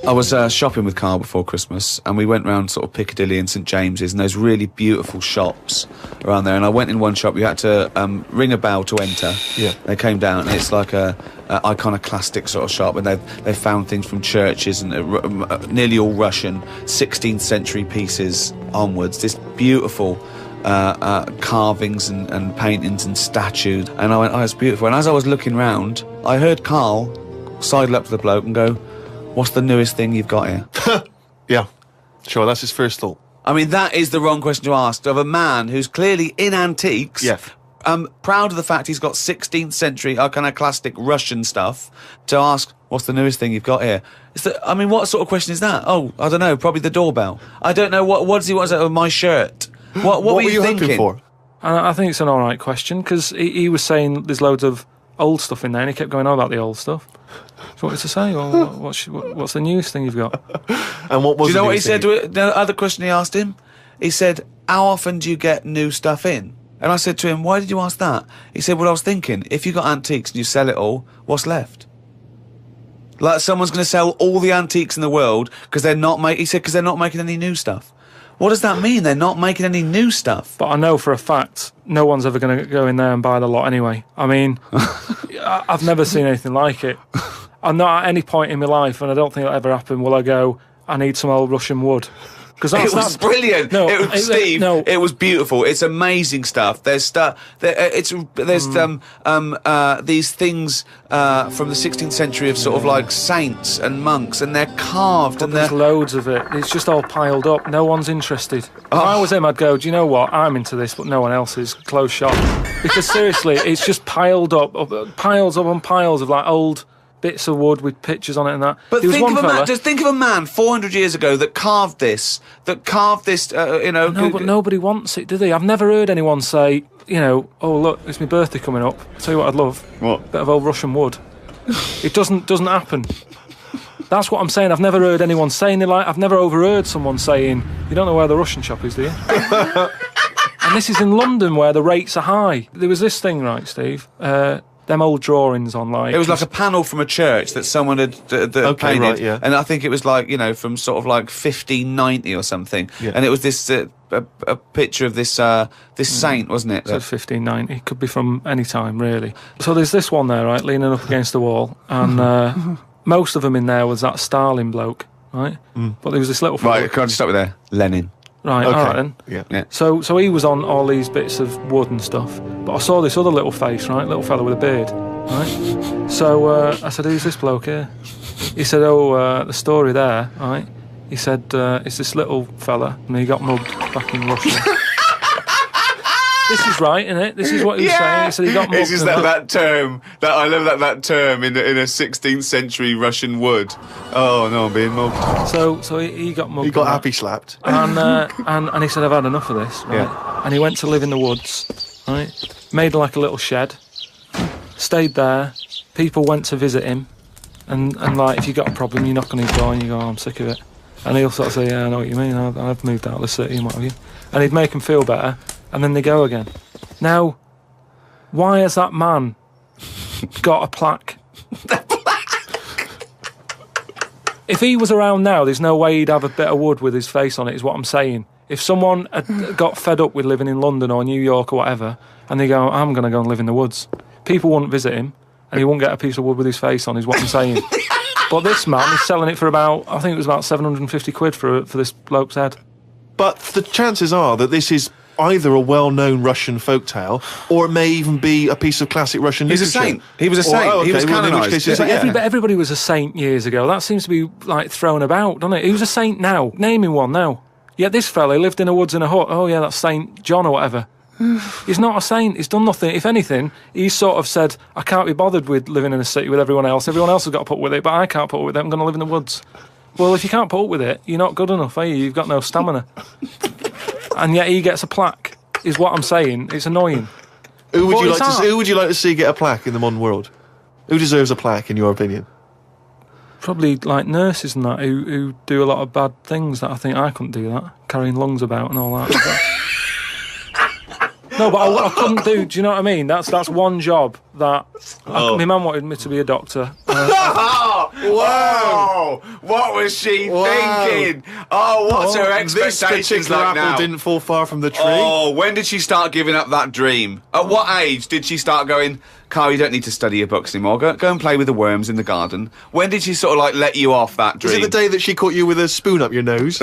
I was shopping with Karl before Christmas, and we went round sort of Piccadilly and St James's, and those really beautiful shops around there. And I went in one shop. You had to ring a bell to enter. Yeah. They came down, and it's like a iconoclastic sort of shop, and they found things from churches and nearly all Russian 16th century pieces onwards. This beautiful carvings and paintings and statues. And I went, oh, it's beautiful. And as I was looking round, I heard Karl sidle up to the bloke and go, "What's the newest thing you've got here?" Yeah, sure, that's his first thought. I mean, that is the wrong question to ask of a man who's clearly in antiques. Yeah. Proud of the fact he's got 16th century iconoclastic Russian stuff, to ask, "What's the newest thing you've got here?" I mean, what sort of question is that? Oh, I don't know, probably the doorbell. I don't know, what does he want to say? Oh, my shirt. What were you thinking? hoping for? I think it's an all right question, because he was saying there's loads of old stuff in there, and he kept going on about the old stuff. So what was to say? Well, what's the newest thing you've got? And what was? Do you know what he said to it? The other question he asked him? He said, "How often do you get new stuff in?" And I said to him, "Why did you ask that?" He said, "Well, I was thinking, if you got antiques and you sell it all, what's left?" Like someone's going to sell all the antiques in the world because they're not making any new stuff. What does that mean? They're not making any new stuff. But I know for a fact no one's ever going to go in there and buy the lot anyway. I mean, I've never seen anything like it. I'm not at any point in my life, and I don't think it'll ever happen, will I go, "I need some old Russian wood." Because it was brilliant. No, it was, Steve. No. It was beautiful. It's amazing stuff. There's stuff. There's these things from the 16th century of sort of like saints and monks, and they're carved. But there's loads of it. It's just all piled up. No one's interested. If I was him, I'd go, "Do you know what? I'm into this, but no one else is. Close shop." Because seriously, it's just piled up, piles on piles of like old bits of wood with pictures on it and that. But just think of a man 400 years ago that carved this. No, but nobody wants it, do they? I've never heard anyone say, "Oh, look, it's my birthday coming up. I'll tell you what I'd love. What? A bit of old Russian wood." It doesn't happen. That's what I'm saying. I've never heard anyone saying it. I've never overheard someone saying, "You don't know where the Russian shop is, do you?" And this is in London, where the rates are high. There was this thing, right, Steve? Them old drawings on, like... It was like a panel from a church that someone had painted. Right, yeah. And I think it was like, from sort of like 1590 or something. Yeah. And it was this a picture of this saint, wasn't it? It said 1590. It could be from any time, really. So there's this one there, right, leaning up against the wall. And most of them in there was that Stalin bloke, right? But there was this little... Right, can I just stop with there? Lenin. Right, okay. all right then. Yeah. So he was on all these bits of wood and stuff, but I saw this other little face, right, little fella with a beard, right? So I said, "Who's this bloke here?" He said, "Oh, the story there, right?" He said, "It's this little fella, and he got mugged back in Russia." This is right, isn't it? This is what he was saying. He said he got mugged. It's just that term. I love that term in a 16th century Russian wood. Oh no, I'm being mugged. So he got mugged. He got happy slapped. And he said, "I've had enough of this." Right? Yeah. And he went to live in the woods. Right, made like a little shed, stayed there. People went to visit him, and like, if you got a problem, you knock on his door and you go, "Oh, I'm sick of it." And he'll sort of say, "Yeah, I know what you mean. I've moved out of the city and what have you." And he'd make them feel better. And then they go again. Now, why has that man got a plaque? If he was around now, there's no way he'd have a bit of wood with his face on it, is what I'm saying. If someone had got fed up with living in London or New York or whatever, and they go, "I'm going to go and live in the woods," people wouldn't visit him, and he wouldn't get a piece of wood with his face on, is what I'm saying. But this man is selling it for I think it was about 750 quid for this bloke's head. But the chances are that this is either a well-known Russian folktale, or it may even be a piece of classic Russian literature. He's a saint. He was a saint. He was canonised. Everybody was a saint years ago. That seems to be like thrown about, doesn't it? Who's a saint now? Naming one now. Yet this fella lived in the woods in a hut. Oh yeah, that's Saint John or whatever. He's not a saint. He's done nothing. If anything, he's sort of said, "I can't be bothered with living in a city with everyone else. Everyone else has got to put up with it, but I can't put up with it. I'm going to live in the woods." Well, if you can't put up with it, you're not good enough, are you? You've got no stamina. And yet he gets a plaque, is what I'm saying. It's annoying. Who would you like to see get a plaque in the modern world? Who deserves a plaque, in your opinion? Probably like nurses and that, who do a lot of bad things that I think I couldn't do that. Carrying lungs about and all that. No, but I couldn't do. Do you know what I mean? That's one job that my mum wanted me to be a doctor. Whoa! What was she thinking? Oh, what's her This expectations particular like apple now? didn't fall far from the tree. Oh, when did she start giving up that dream? At what age did she start going, Karl, you don't need to study your books anymore. Go and play with the worms in the garden. When did she sort of like let you off that dream? Is it the day that she caught you with a spoon up your nose?